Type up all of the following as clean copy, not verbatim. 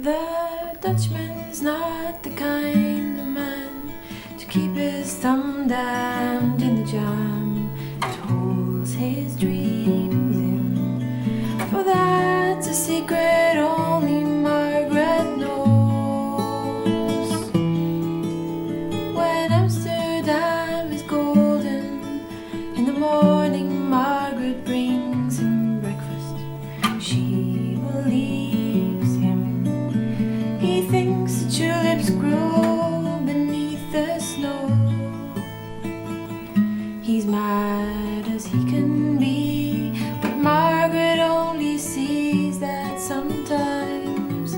The Dutchman's not the kind of man to keep his thumb damned in the jam that holds his dreams in, for that's a secret only Margaret knows. When Amsterdam is golden, in the morning Margaret brings him breakfast. She believes him. He thinks the tulips grow beneath the snow. He's mad as he can be, but Margaret only sees that sometimes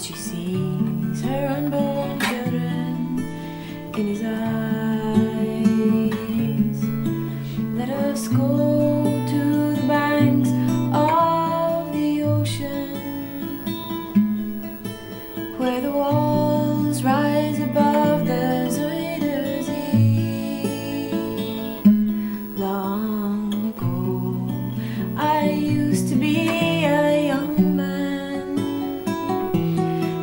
she sees her unborn children in his eyes. Let us go to the banks of the ocean, where the walls rise above the Zuider Zee. Long ago, I used to be a young man,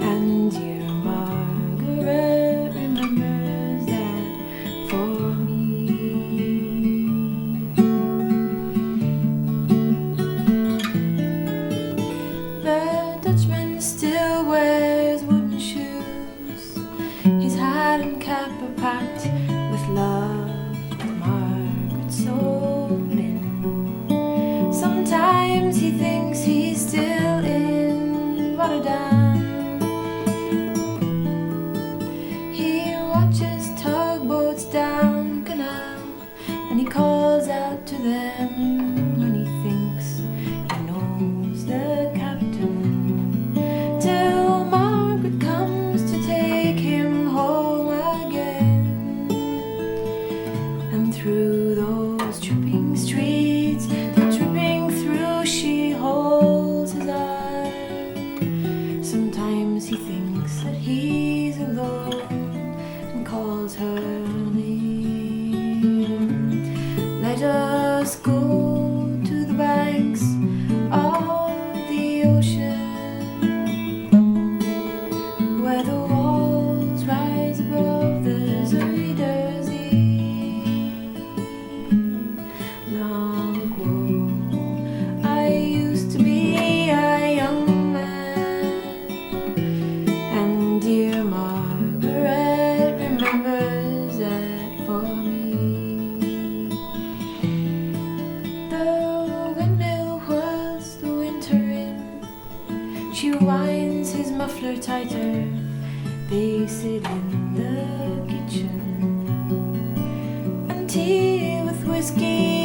and dear Margaret remembers that for me. The Dutchman still wears wooden shoes, his hat and cap are packed with love that Margaret sewed in. Sometimes he thinks he's still in Rotterdam. He watches tugboats down canal, and he calls out to them when he thinks he knows the captain, till Margaret comes to take him home again. And through those tripping streets, the tripping through, she holds his arm. Sometimes he thinks that he's alone and calls her name. Let us go to the banks of the ocean, where the walls rise above the Zuider Zee. Long ago, I used to be a young man, and dear Margaret remembers that for me. The windmill whirls the winter in, she winds his muffler tighter. They sit in the kitchen, and tea with whiskey